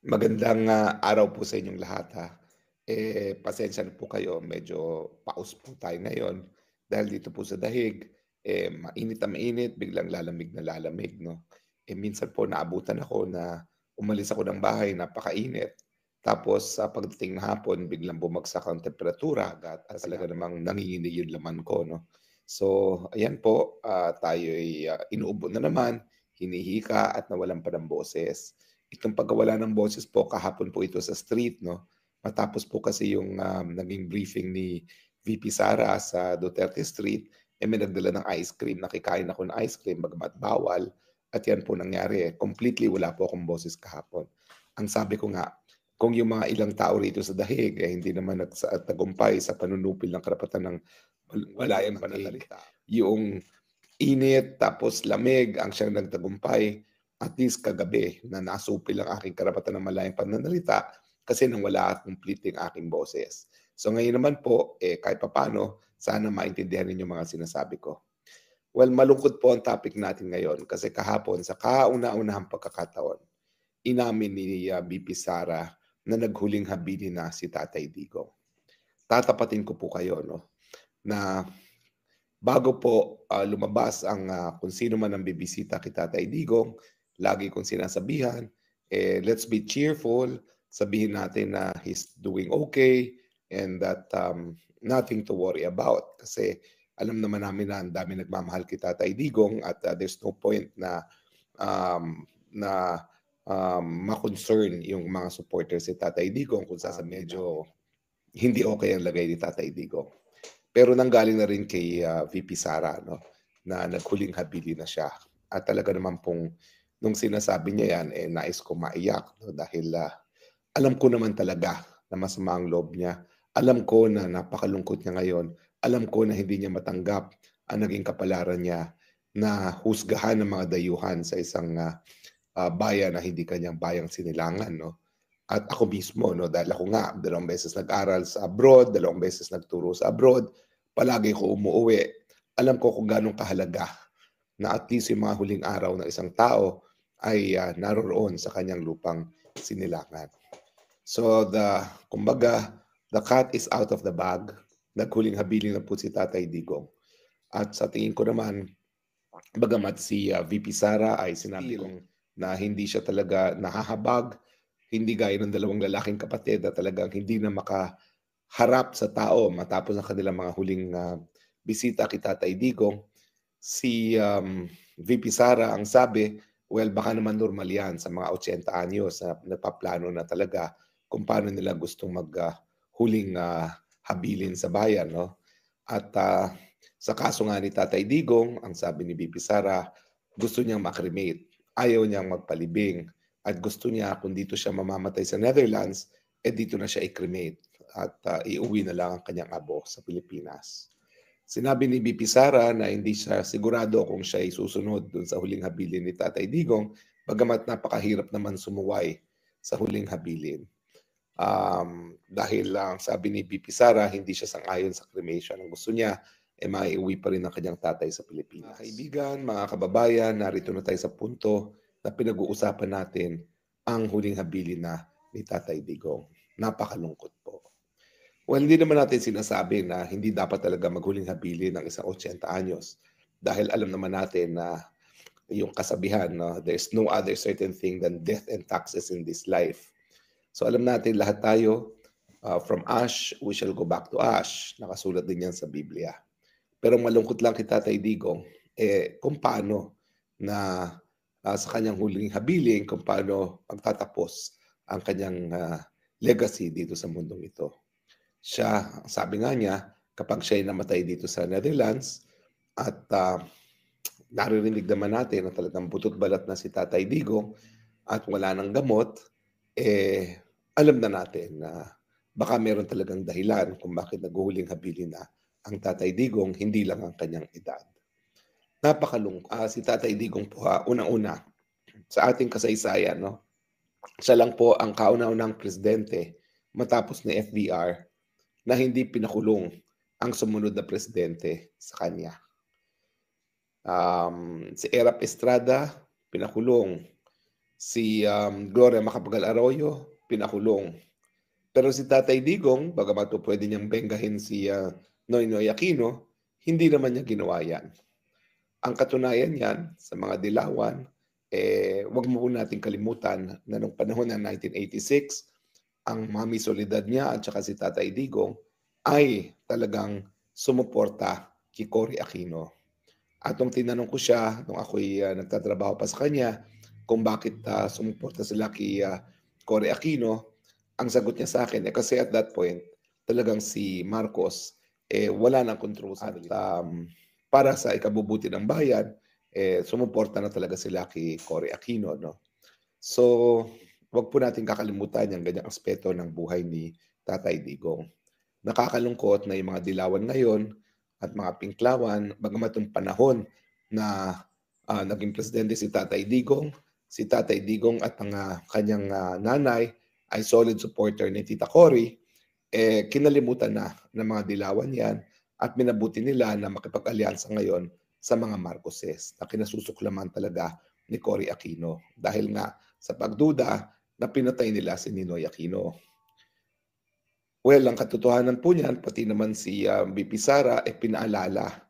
Magandang araw po sa inyong lahat ha. Pasensya na po kayo, medyo paus po tayo ngayon dahil dito po sa dahig, mainit na mainit, biglang lalamig na lalamig, no? Minsan po naabutan ako na umalis ako ng bahay, napakainit. Tapos sa pagdating ng hapon, biglang bumagsak ang temperatura at talaga namang nanginginig yung laman ko, no? So, ayan po, tayo ay inuubo na naman, hinihika at nawalan pa ng boses. Itong pagkawala ng boses po kahapon po ito sa street 'no, matapos po kasi yung, naging briefing ni VP Sara sa Duterte Street, may nagdala ng ice cream, nakikain ako ng ice cream bagamat bawal at yan po nangyari, completely wala po akong boses kahapon. Ang sabi ko nga, kung yung mga ilang tao rito sa dahig, hindi naman tagumpay sa panunupil ng karapatan ng walayang pananalita, yung init tapos lamig ang siyang nagtagumpay. At least kagabi na nasupil ang aking karapatan ng malayang pananalita kasi nang wala completely ang aking boses. So ngayon naman po, kahit papaano, sana maintindihan ninyo mga sinasabi ko. Well, malungkot po ang topic natin ngayon kasi kahapon sa kauna-unahang pagkakataon, inamin ni BP Sara na naghuling habilin na si Tatay Digong. Tatapatin ko po kayo, no, na bago po lumabas ang kung sino man ang bibisita kay Tatay Digong, lagi kong sinasabihan, let's be cheerful, sabihin natin na he's doing okay and that nothing to worry about. Kasi alam naman namin na ang dami nagmamahal kay Tatay Digong at there's no point na na ma-concern yung mga supporters si Tatay Digong kung sa medyo hindi okay ang lagay ni Tatay Digong. Pero nanggaling na rin kay VP Sara 'no, na naghuling habili na siya at talaga naman pong nung sinasabi niya 'yan, nais ko maiyak 'no, dahil alam ko naman talaga na masama ang loob niya. Alam ko na napakalungkot niya ngayon. Alam ko na hindi niya matanggap ang naging kapalaran niya na husgahan ng mga dayuhan sa isang bayan na hindi kanyang bayang sinilangan 'no. At ako mismo 'no, dahil ako nga 2 beses nag-aral sa abroad, 2 beses nagturo sa abroad, palagi ko umuuwi. Alam ko kung gaano kahalaga na at least yung mga huling araw ng isang tao ay naroroon sa kanyang lupang sinilangan. So kumbaga, the cat is out of the bag. Naghuling habilin na po si Tatay Digong. At sa tingin ko naman, bagamat si VP Sara ay sinabi kong na hindi siya talaga nahahabag, hindi gaya ng dalawang lalaking kapatid na talagang hindi na makaharap sa tao matapos ang kanilang mga huling bisita kay Tatay Digong. Si VP Sara ang sabi, well, baka naman normal yan sa mga 80 anyos na napaplano na talaga kung paano nila gustong huling habilin sa bayan. No? At sa kaso nga ni Tatay Digong, ang sabi ni VP Sara, gusto niyang makremate. Ayaw niyang magpalibing. At gusto niya kung dito siya mamamatay sa Netherlands, dito na siya i-cremate. At iuwi na lang ang kanyang abo sa Pilipinas. Sinabi ni BP Sara na hindi siya sigurado kung siya ay susunod dun sa huling habilin ni Tatay Digong, bagamat napakahirap naman sumuway sa huling habilin. Dahil lang sabi ni BP Sara, hindi siya sang-ayon sa cremation. Ang gusto niya, maiuwi pa rin ang kanyang tatay sa Pilipinas. Mga kaibigan, mga kababayan, narito na tayo sa punto na pinag-uusapan natin ang huling habilin na ni Tatay Digong. Napakalungkot po. Well, hindi naman natin sinasabi na hindi dapat talaga maghuling habilin ng isang 80 anyos. Dahil alam naman natin na yung kasabihan, no, there's no other certain thing than death and taxes in this life. So alam natin lahat tayo, from ash, we shall go back to ash. Nakasulat din yan sa Biblia. Pero malungkot lang kay Tatay Digong, kung paano na sa kanyang huling habilin, kung paano magtatapos ang kanyang legacy dito sa mundong ito. Siya, sabi nga niya, kapag siya ay namatay dito sa Netherlands at naririnig naman natin na talagang butot balat na si Tatay Digong at wala ng gamot, alam na natin na baka meron talagang dahilan kung bakit naghuhuling habilin na ang Tatay Digong, hindi lang ang kanyang edad. Si Tatay Digong po unang-una sa ating kasaysayan, no? Siya lang po ang kauna-unahang presidente matapos ni FDR na hindi pinakulong ang sumunod na presidente sa kanya. Si Erap Estrada, pinakulong. Si Gloria Macapagal Arroyo, pinakulong. Pero si Tatay Digong, bagamat po pwede niyang benggahin si Noynoy Aquino, hindi naman niya ginawa yan. Ang katunayan yan sa mga dilawan, wag mo po nating kalimutan na nung panahon ng 1986, ang Mami Soledad niya at saka si Tatay Digong ay talagang sumuporta kay Cory Aquino. At nung tinanong ko siya, nung ako'y nagtatrabaho pa sa kanya, kung bakit sumuporta sila kay Cory Aquino, ang sagot niya sa akin, kasi at that point, talagang si Marcos, wala nang control sa para sa ikabubuti ng bayan, sumuporta na talaga sila kay Cory Aquino, no? So, wag po natin kakalimutan yung ganyang aspeto ng buhay ni Tatay Digong. Nakakalungkot na yung mga dilawan ngayon at mga pinklawan, bagamat yung panahon na naging presidente si Tatay Digong at ang kanyang nanay ay solid supporter ni Tita Cory, kinalimutan na ng mga dilawan yan at minabuti nila na makipag-alyansa ngayon sa mga Marcoses na kinasusuklaman talaga ni Cory Aquino dahil nga sa pagduda na pinatay nila si Ninoy Aquino. Well, ang katotohanan po niyan, pati naman si VP Sara pinaalala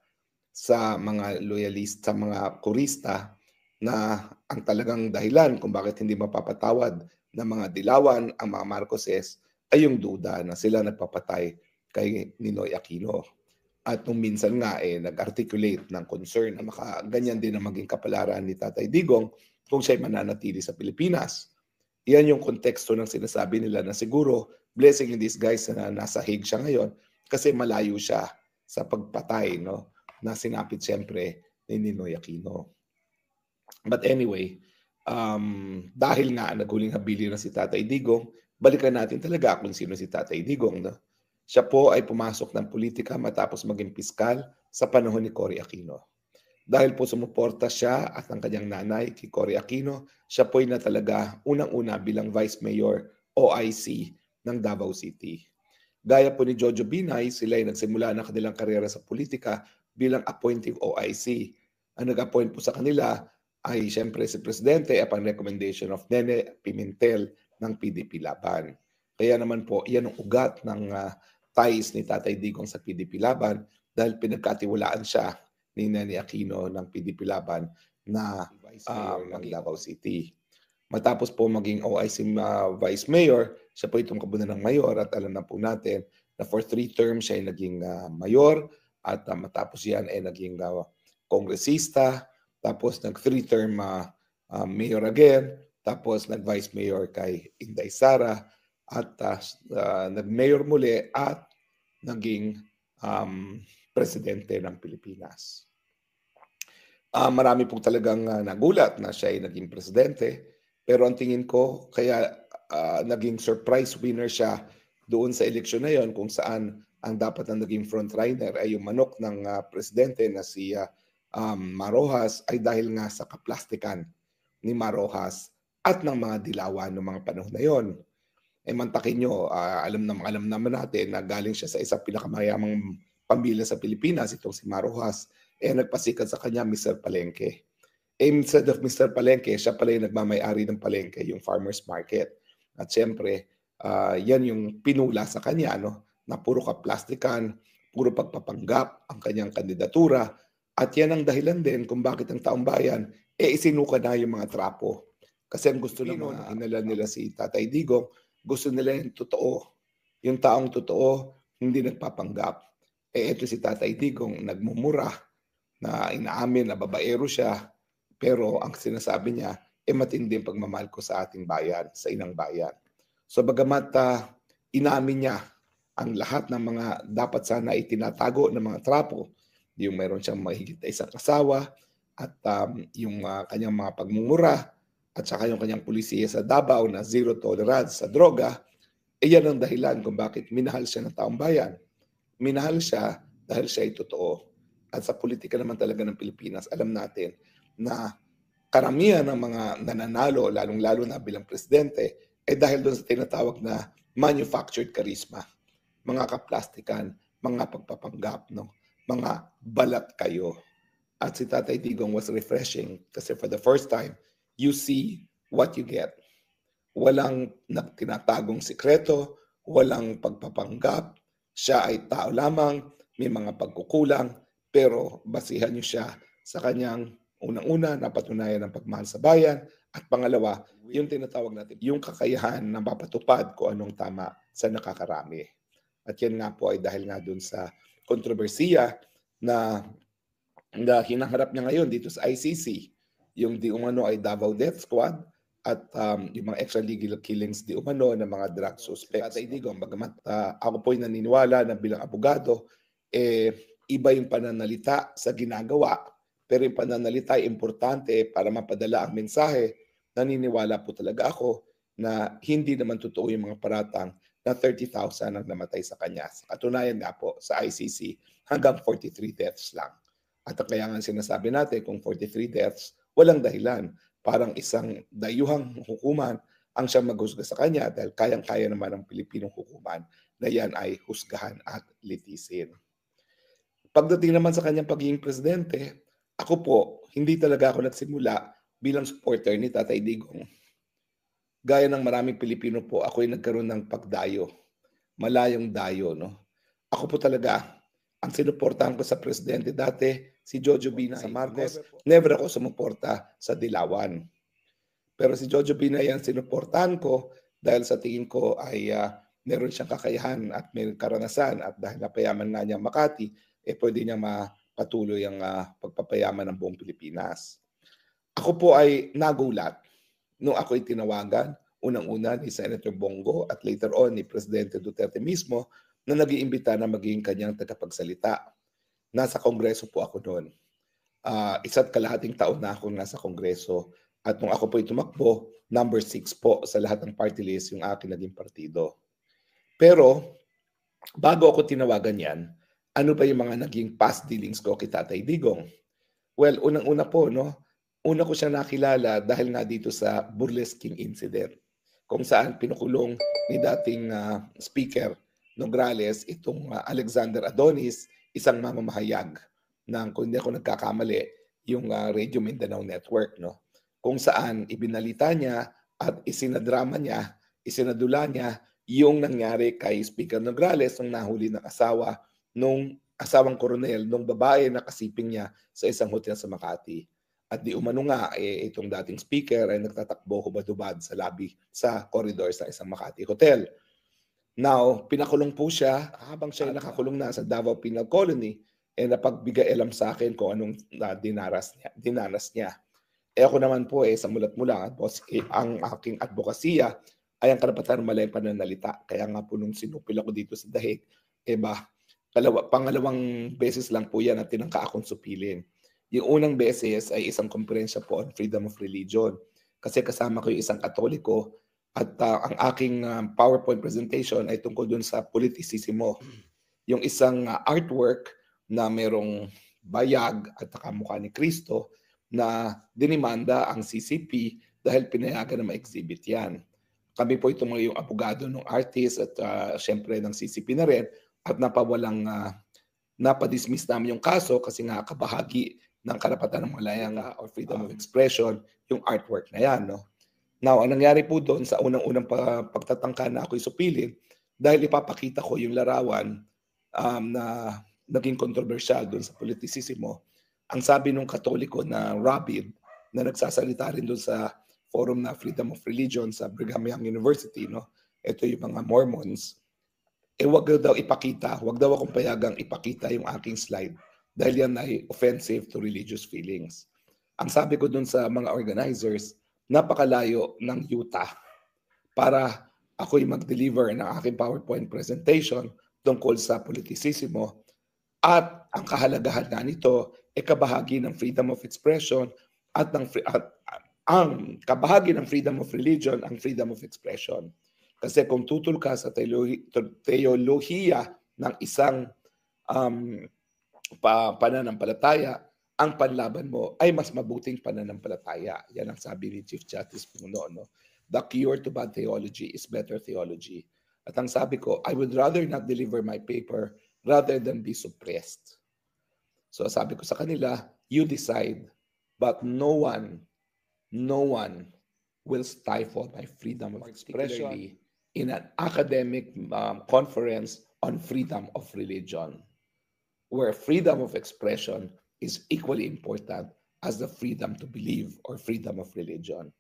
sa mga loyalist, sa mga kurista na ang talagang dahilan kung bakit hindi mapapatawad ng mga dilawan ang mga Marcoses ay yung duda na sila nagpapatay kay Ninoy Aquino. At nung minsan nga nag-articulate ng concern na ganyan din ang maging kapalaran ni Tatay Digong kung siya'y mananatili sa Pilipinas. Yan yung konteksto ng sinasabi nila na siguro blessing in disguise na nasa Hague siya ngayon kasi malayo siya sa pagpatay, no, na sinapit siyempre ni Ninoy Aquino. But anyway, dahil nga naghuling habilin na si Tatay Digong, balikan natin talaga kung sino si Tatay Digong. No? Siya po ay pumasok ng politika matapos maging piskal sa panahon ni Cory Aquino. Dahil po sumuporta siya at ang kanyang nanay kay Cory Aquino, siya po ay na talaga unang-una bilang Vice Mayor OIC ng Davao City. Gaya po ni Jojo Binay, sila ay nagsimula ng kanilang karera sa politika bilang appointive OIC. Ang nag-appoint po sa kanila ay siyempre si Presidente upon recommendation of Nene Pimentel ng PDP Laban. Kaya naman po, iyan ang ugat ng ties ni Tatay Digong sa PDP Laban dahil pinagkatiwalaan siya ni Nene Aquino ng PDP Laban na ng Davao City. Matapos po maging OIC Vice Mayor, siya po itong kabunan ng mayor at alam na po natin na for 3 terms siya ay naging mayor at matapos yan ay naging kongresista, tapos nag 3-term mayor again, tapos nag-vice mayor kay Inday Sara at nag-mayor muli at naging presidente ng Pilipinas. Marami pong talagang nagulat na siya ay naging presidente, pero ang tingin ko kaya naging surprise winner siya doon sa eleksyon na yon kung saan ang dapat na naging frontliner ay yung manok ng presidente na si Marojas ay dahil nga sa kaplastikan ni Marojas at ng mga dilawan ng mga panahon na yon. Mantakin nyo, alam naman natin na galing siya sa isang pinakamayamang pamilya sa Pilipinas, itong si Marojas, nagpasikat sa kanya Mr. Palengke. Instead of Mr. Palengke, siya pala yung nagmamay-ari ng palengke, yung farmer's market. At siyempre, yan yung pinula sa kanya, no? Na puro kaplastikan, puro pagpapanggap ang kanyang kandidatura. At yan ang dahilan din kung bakit ang taong bayan, isinuka na yung mga trapo. Kasi ang gusto lang hinala nila si Tatay Digong, gusto nila yung totoo. Yung taong totoo, hindi nagpapanggap. Ito si Tatay Digong, nagmumura, na inaamin na babaero siya, pero ang sinasabi niya, matinding pagmamahal ko sa ating bayan, sa inang bayan. So bagamat inamin niya ang lahat ng mga dapat sana itinatago ng mga trapo, yung mayroon siyang mahigit na isang asawa, at yung kanyang mga pagmumura, at saka yung kanyang pulisiya sa Davao na zero tolerance sa droga, yan ang dahilan kung bakit minahal siya ng taong bayan. Minahal siya dahil siya ay totoo. At sa politika naman talaga ng Pilipinas, alam natin na karamihan ng mga nananalo, lalong-lalo na bilang presidente, dahil doon sa tinatawag na manufactured charisma. Mga kaplastikan, mga pagpapanggap, no? Mga balat kayo. At si Tatay Digong was refreshing kasi for the first time, you see what you get. Walang tinatagong sikreto, walang pagpapanggap. Siya ay tao lamang, may mga pagkukulang, pero basihan niyo siya sa kanyang unang-una napatunayan ng pagmahal sa bayan, at pangalawa, yung tinatawag natin, yung kakayahan na mapatupad kung anong tama sa nakakarami. At yan nga po ay dahil nga dun sa kontrobersiya na hinaharap niya ngayon dito sa ICC, yung di umano ay Davao Death Squad at yung mga extralegal killings di umano ng mga drug suspects. Tatay Digong, bagamat ako po'y naniniwala na bilang abogado, iba yung pananalita sa ginagawa, pero yung pananalita ay importante para mapadala ang mensahe. Naniniwala po talaga ako na hindi naman totoo yung mga paratang na 30,000 ang namatay sa kanya. Sa katunayan nga po sa ICC, hanggang 43 deaths lang. At kaya nga sinasabi natin, kung 43 deaths, walang dahilan. Parang isang dayuhang hukuman ang siyang maghusga sa kanya dahil kayang-kaya naman ng Pilipinong hukuman na yan ay husgahan at litisin. Pagdating naman sa kanyang pagiging presidente, ako po, hindi talaga ako nagsimula bilang supporter ni Tatay Digong. Gaya ng maraming Pilipino po, ako ay nagkaroon ng pagdayo. Malayong dayo, no? Ako po talaga, ang sinuportahan ko sa presidente dati, si Jojo Binay. Sa Marcos, never ako sumuporta sa Dilawan. Pero si Jojo Binay ang sinuportahan ko dahil sa tingin ko ay meron siyang kakayahan at may karanasan, at dahil napayaman nga niya Makati, pwede niya mapatuloy ang pagpapayaman ng buong Pilipinas. Ako po ay nagulat nung ako'y tinawagan, unang-una ni Senator Bongo at later on ni Presidente Duterte mismo, na nag-iimbita na maging kanyang tagapagsalita. Nasa Kongreso po ako noon. 1.5 taon na akong nasa Kongreso. At nung ako po tumakbo, number 6 po sa lahat ng party list yung aking naging partido. Pero, bago ako tinawagan yan, ano ba yung mga naging past dealings ko kay Tatay Digong? Well, unang-una po, no? Una ko siya nakilala dahil nga dito sa burlesking incident, kung saan pinukulong ni dating Speaker Nograles itong Alexander Adonis, isang mamamahayag ng, kung hindi ako nagkakamali, yung Radio Mindanao Network, no? Kung saan ibinalita niya at isinadrama niya, isinadula niya yung nangyari kay Speaker Nograles nung nahuli ng asawa nung asawang koronel nung babae na kasiping niya sa isang hotel sa Makati. At di umano nga, itong dating speaker ay nagtatakbo hubad-hubad sa lobby, sa corridor sa isang Makati hotel. Now, pinakulong po siya habang siya ay nakakulong na sa Davao Penal Colony, napagbigay alam sa akin kung anong dinanas niya. Ako naman po sa mulat-mula, ang aking advokasya ay ang karapatan ng malayang pananalita. Kaya nga po nung sinupil ako dito sa Dahig, pangalawang beses lang po yan at tinangka akong supilin. Yung unang beses ay isang komperensya po on freedom of religion. Kasi kasama ko yung isang Katoliko at ang aking PowerPoint presentation ay tungkol dun sa politisismo. Yung isang artwork na merong bayag at mukha ni Kristo na dinimanda ang CCP dahil pinayagan na ma-exhibit yan. Kami po itong yung abogado ng artist at syempre ng CCP na rin, at napadismiss namin yung kaso kasi nga kabahagi ng karapatan ng malayang or freedom of expression yung artwork na yan, no? Now, ang nangyari po doon sa unang-unang pagtatangka na ako'y supilin, dahil ipapakita ko yung larawan na naging kontrobersyal doon sa politisismo, ang sabi nung Katoliko na Rabid na nagsasalita rin doon sa forum na Freedom of Religion sa Brigham Young University, no? Ito yung mga Mormons, wag daw ipakita, wag daw akong payagang ipakita yung aking slide dahil yan ay offensive to religious feelings. Ang sabi ko doon sa mga organizers, napakalayo ng Utah para ako'y mag-deliver ng aking PowerPoint presentation tungkol sa politisismo, at ang kahalagahan nga nito ay kabahagi ng freedom of expression at ang kabahagi ng freedom of religion, ang freedom of expression. Kasi kung tutol ka sa teolohiya ng isang pananampalataya, ang panlaban mo ay mas mabuting pananampalataya. Yan ang sabi ni Chief Justice Puno, no? The cure to bad theology is better theology. At ang sabi ko, I would rather not deliver my paper rather than be suppressed. So sabi ko sa kanila, you decide, but no one will stifle my freedom of expression in an academic conference on freedom of religion, where freedom of expression is equally important as the freedom to believe or freedom of religion.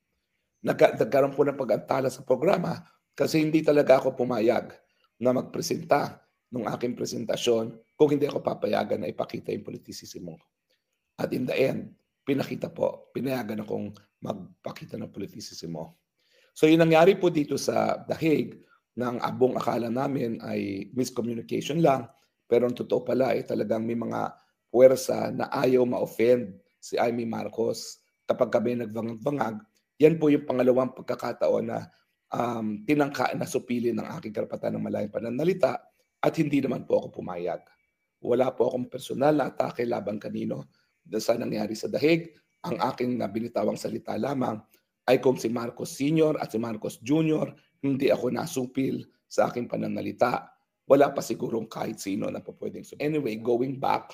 Nagkaroon po ng pag-antala sa programa kasi hindi talaga ako pumayag na magpresenta ng aking presentasyon kung hindi ako papayagan na ipakita yung politisismo. At in the end, pinayagan akong magpakita ng politisismo. So yung nangyari po dito sa The Hague, ng abong akala namin ay miscommunication lang, pero ang totoo pala ay talagang may mga puwersa na ayaw ma-offend si Amy Marcos kapag kami nagvangag-vangag. Yan po yung pangalawang pagkakataon na tinangka na supilin ng aking karapatan ng malayang pananalita at hindi naman po ako pumayag. Wala po akong personal na atake laban kanino sa nangyari sa The Hague. Ang aking binitawang salita lamang ay kung si Marcos Sr. at si Marcos Jr. hindi ako nasupil sa aking pananalita, wala pa sigurong kahit sino na po pwedeng supil. Anyway, going back,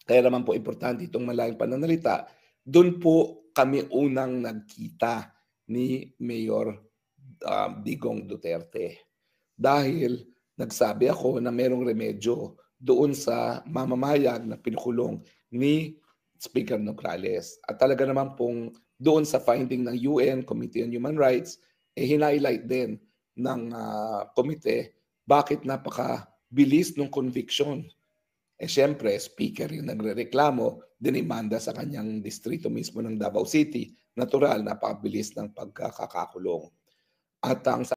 kaya naman po importante itong malayang pananalita, doon po kami unang nagkita ni Mayor Digong Duterte. Dahil nagsabi ako na merong remedyo doon sa mamamayag na pinukulong ni Speaker Nograles. At talaga naman pong doon sa finding ng UN Committee on Human Rights, hinighlight din ng komite bakit napakabilis ng conviction. Siyempre, speaker yung nagrereklamo, dinimanda sa kanyang distrito mismo ng Davao City. Natural, napakabilis ng pagkakakulong. At ang